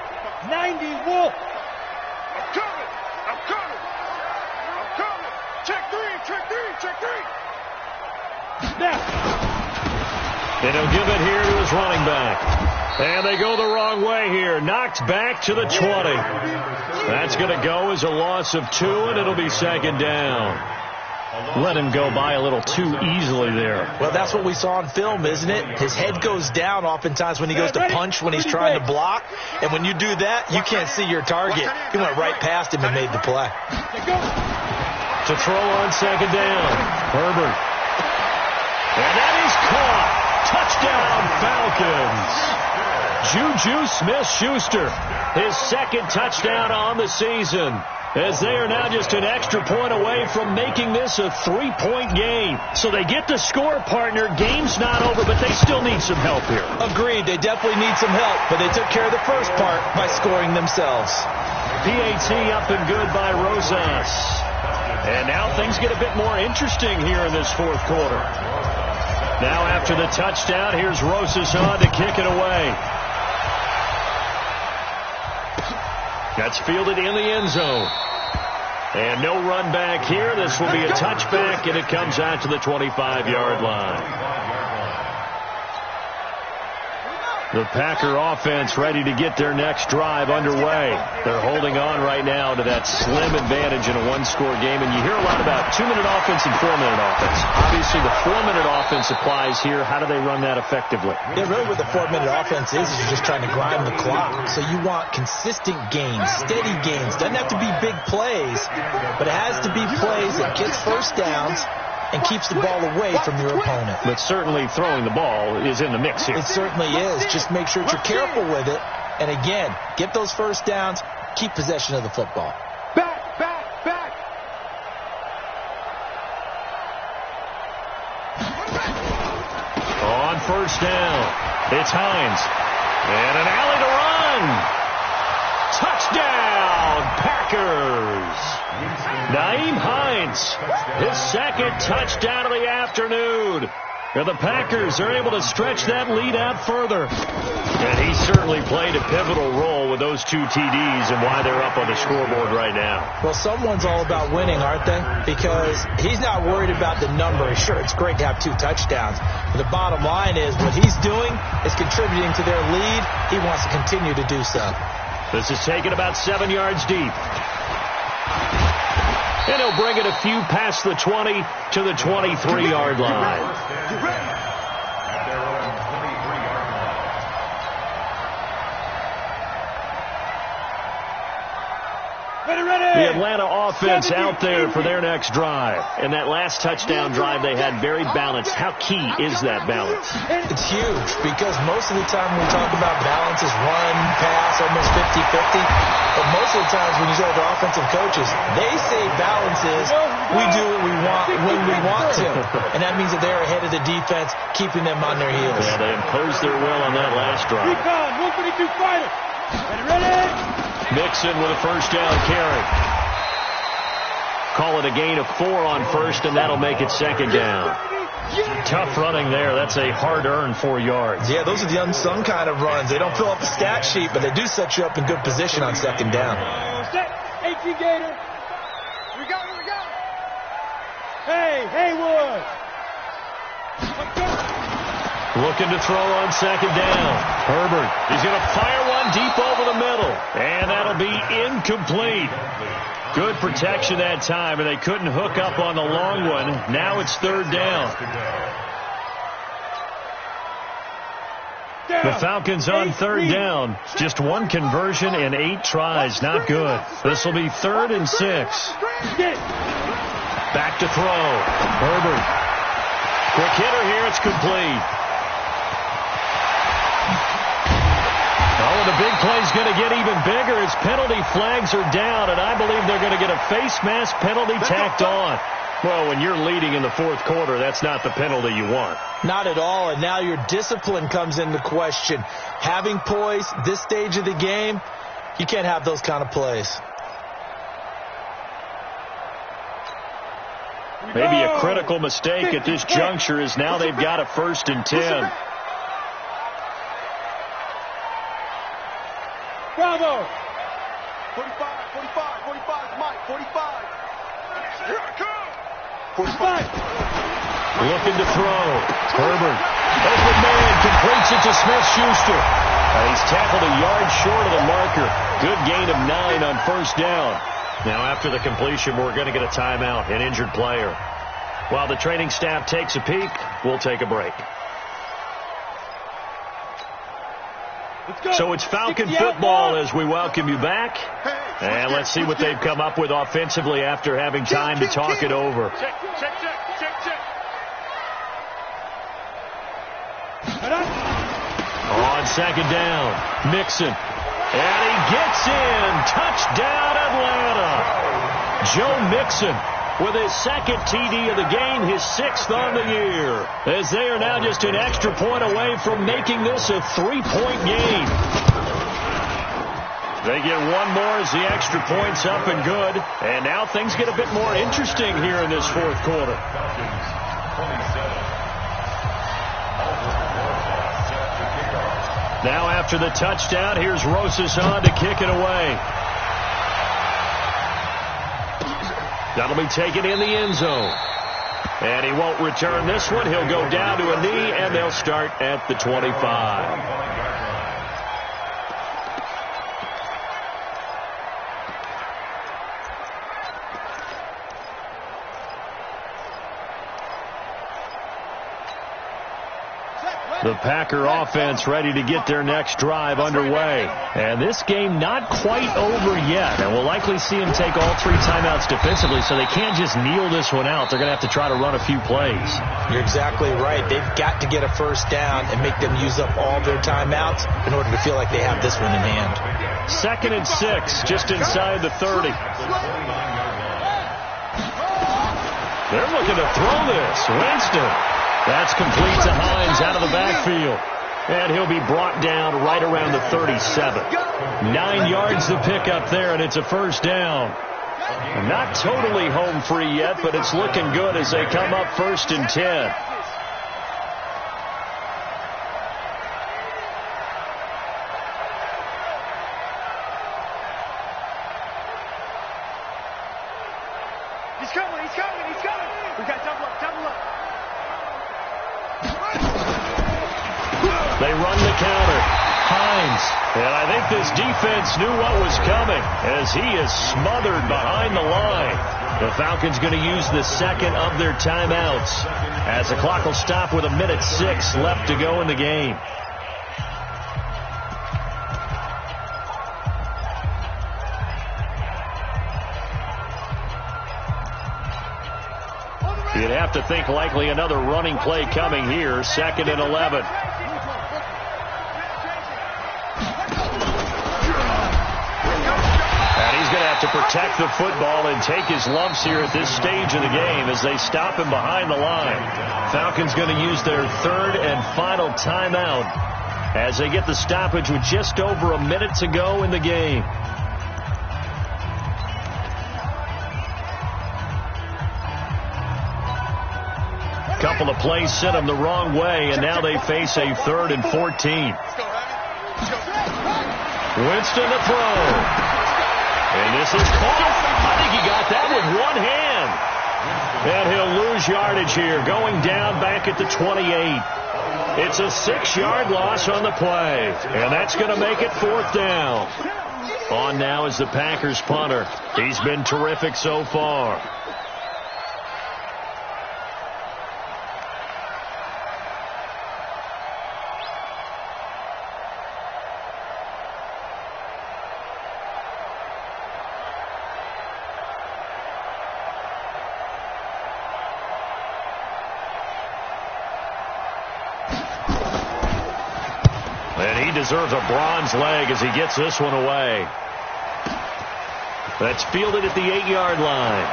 Speaker 2: 90 Wolf.
Speaker 4: I'm coming. Check three.
Speaker 2: Now.
Speaker 1: And he'll give it here to his running back. And they go the wrong way here. Knocked back to the 20. That's going to go as a loss of 2, and it'll be 2nd down. Let him go by a little too easily there.
Speaker 3: Well, that's what we saw on film, isn't it? His head goes down oftentimes when he goes to punch, when he's trying to block. And when you do that, you can't see your target. He went right past him and made the play.
Speaker 1: To throw on 2nd down. Herbert. And that is caught. Touchdown, Falcons. Juju Smith-Schuster, his 2nd touchdown on the season, as they are now just an extra point away from making this a 3-point game. So they get the score, partner. Game's not over, but they still need some help here.
Speaker 3: Agreed. They definitely need some help, but they took care of the first part by scoring themselves.
Speaker 1: PAT up and good by Rosas. And now things get a bit more interesting here in this 4th quarter. Now after the touchdown, here's Rosas on to kick it away. That's fielded in the end zone. And no run back here. This will be a touchback, and it comes out to the 25-yard line. The Packer offense ready to get their next drive underway. They're holding on right now to that slim advantage in a one-score game. And you hear a lot about 2-minute offense and 4-minute offense. Obviously, the 4-minute offense applies here. How do they run that effectively?
Speaker 3: Yeah, really what the 4-minute offense is you're just trying to grind the clock. So you want consistent gains, steady gains. Doesn't have to be big plays, but it has to be plays that gets first downs and keeps the ball away from your opponent.
Speaker 1: But certainly throwing the ball is in the mix here.
Speaker 3: It certainly is. Just make sure that you're careful with it. And again, get those first downs, keep possession of the football.
Speaker 2: Back, back, back.
Speaker 1: On first down, it's Hines. And an alley to run. Touchdown, Packers. Nyheim Hines, his second touchdown of the afternoon. And the Packers are able to stretch that lead out further. And he certainly played a pivotal role with those 2 TDs and why they're up on the scoreboard right now.
Speaker 3: Well, someone's all about winning, aren't they? Because he's not worried about the number. Sure, it's great to have 2 touchdowns. But the bottom line is what he's doing is contributing to their lead. He wants to continue to do so.
Speaker 1: This is taken about 7 yards deep. And he'll bring it a few past the 20 to the 23-yard line. The Atlanta offense out there for their next drive. And that last touchdown drive they had very balanced. How key is that balance?
Speaker 3: It's huge because most of the time when we talk about balance is run, pass, almost 50-50. But most of the times when you talk to offensive coaches, they say balance is we do what we want when we want to. And that means that they're ahead of the defense, keeping them on their heels.
Speaker 1: Yeah, they imposed their will on that last drive.
Speaker 2: Recon, 152 fighter. Ready?
Speaker 1: Mixon with a first down carry. Call it a gain of 4 on first, and that'll make it second down. Tough running there. That's a hard-earned 4 yards.
Speaker 3: Yeah, those are the unsung kind of runs. They don't fill up the stat sheet, but they do set you up in good position on second down.
Speaker 2: Set. 18 Gator. We got it. Hey, Haywood.
Speaker 1: Looking to throw on second down. Herbert, he's going to fire one deep over the middle. And that'll be incomplete. Good protection that time, and they couldn't hook up on the long one. Now it's third down. The Falcons on third down. Just 1 conversion and 8 tries. Not good. This will be 3rd and 6. Back to throw. Herbert. Quick hitter here. It's complete. Oh, the big play's going to get even bigger as penalty flags are down, and I believe they're going to get a face mask penalty tacked on. Well, when you're leading in the 4th quarter, that's not the penalty you want.
Speaker 3: Not at all, and now your discipline comes into question. Having poise, this stage of the game, you can't have those kind of plays.
Speaker 1: Maybe a critical mistake at this juncture is now they've got a 1st and 10.
Speaker 2: Bravo!
Speaker 4: 45, Mike, 45. Here I come.
Speaker 2: 45.
Speaker 1: Looking to throw. Herbert. Open man completes it to Smith-Schuster. He's tackled a yard short of the marker. Good gain of 9 on first down. Now after the completion, we're going to get a timeout, an injured player. While the training staff takes a peek, we'll take a break. So it's Falcon football as we welcome you back. And let's see what they've come up with offensively after having time to talk it over.
Speaker 2: Check.
Speaker 1: On second down, Mixon. And he gets in. Touchdown, Atlanta. Joe Mixon with his 2nd TD of the game, his 6th on the year. As they are now just an extra point away from making this a 3-point game. They get one more as the extra point's up and good. And now things get a bit more interesting here in this 4th quarter. Now after the touchdown, here's Rosas on to kick it away. That'll be taken in the end zone. And he won't return this one. He'll go down to a knee, and they'll start at the 25. The Packer offense ready to get their next drive underway. And this game not quite over yet. And we'll likely see them take all 3 timeouts defensively, so they can't just kneel this one out. They're going to have to try to run a few plays.
Speaker 3: You're exactly right. They've got to get a first down and make them use up all their timeouts in order to feel like they have this one in hand.
Speaker 1: 2nd and 6, just inside the 30. They're looking to throw this. Winston. That's complete to Hines out of the backfield. And he'll be brought down right around the 37. 9 yards to pick up there, and it's a first down. Not totally home free yet, but it's looking good as they come up 1st and 10.
Speaker 2: He's coming, he's coming, he's coming. We got double up, double up.
Speaker 1: They run the counter. Hines. And I think this defense knew what was coming as he is smothered behind the line. The Falcons going to use the 2nd of their timeouts as the clock will stop with 1:06 left to go in the game. You'd have to think likely another running play coming here. 2nd and 11. And he's going to have to protect the football and take his lumps here at this stage of the game as they stop him behind the line. Falcons going to use their 3rd and final timeout as they get the stoppage with just over 1 minute to go in the game. Couple of plays sent them the wrong way, and now they face a 3rd and 14. Winston to throw. And this is caught. I think he got that with one hand. And he'll lose yardage here, going down back at the 28. It's a 6-yard loss on the play, and that's going to make it 4th down. On now is the Packers punter. He's been terrific so far. Deserves a bronze leg as he gets this one away. That's fielded at the 8-yard line.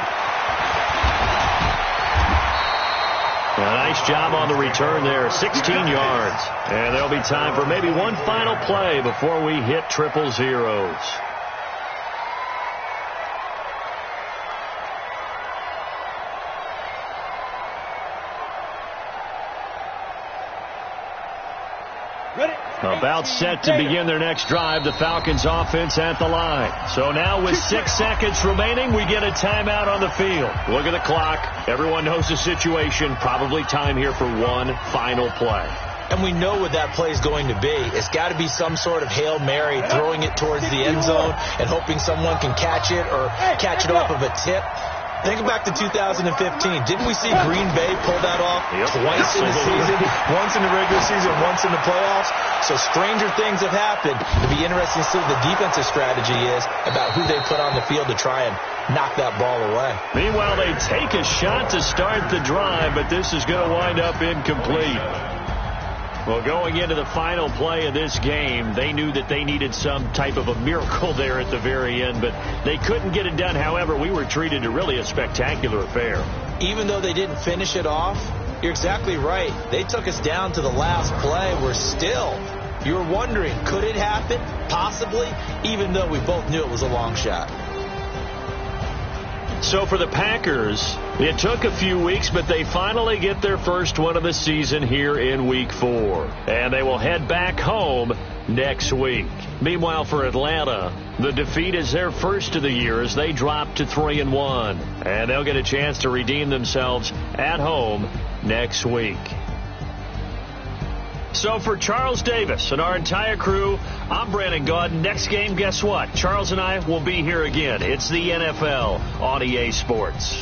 Speaker 1: A nice job on the return there, 16 yards. And there'll be time for maybe one final play before we hit triple zeros. About set to begin their next drive, the Falcons offense at the line. So now with 6 seconds remaining, we get a timeout on the field. Look at the clock. Everyone knows the situation. Probably time here for one final play.
Speaker 3: And we know what that play is going to be. It's got to be some sort of Hail Mary, throwing it towards the end zone and hoping someone can catch it or catch it off of a tip. Think back to 2015. Didn't we see Green Bay pull that off twice in the season? Once in the regular season, once in the playoffs. So stranger things have happened. It'll be interesting to see what the defensive strategy is about who they put on the field to try and knock that ball away.
Speaker 1: Meanwhile, they take a shot to start the drive, but this is going to wind up incomplete. Well, going into the final play of this game, they knew that they needed some type of a miracle there at the very end, but they couldn't get it done. However, we were treated to really a spectacular affair.
Speaker 3: Even though they didn't finish it off, you're exactly right. They took us down to the last play. We're still, you're wondering, could it happen? Possibly, even though we both knew it was a long shot.
Speaker 1: So for the Packers, it took a few weeks, but they finally get their first one of the season here in Week 4. And they will head back home next week. Meanwhile, for Atlanta, the defeat is their first of the year as they drop to 3-1. And they'll get a chance to redeem themselves at home next week. So for Charles Davis and our entire crew, I'm Brandon Gaudin. Next game, guess what? Charles and I will be here again. It's the NFL on EA Sports.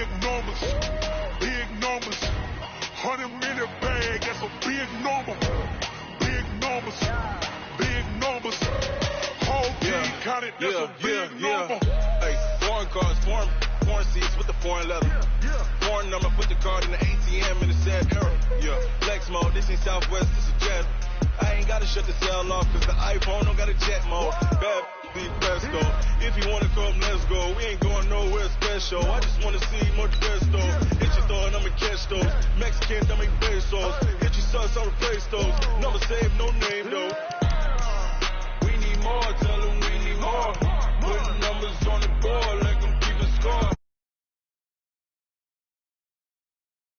Speaker 4: big numbers. Big numbers. 100-minute bag, that's a big number. Big numbers. Big numbers. Whole team counted, that's a big number.
Speaker 6: Hey, foreign cars, foreign seats with the foreign leather. Foreign number, put the card in the ATM in the sad era. Flex mode, this ain't Southwest, this is Jet. I ain't gotta shut the cell off, cause the iPhone don't got a jet mode. Bad be best though. If you wanna come, let's go. We ain't going nowhere special. I just wanna see more best though. Hit your throw and I'ma catch those. Mexicans, I make pesos. Hit your sus, I'll replace those. Never save no name though.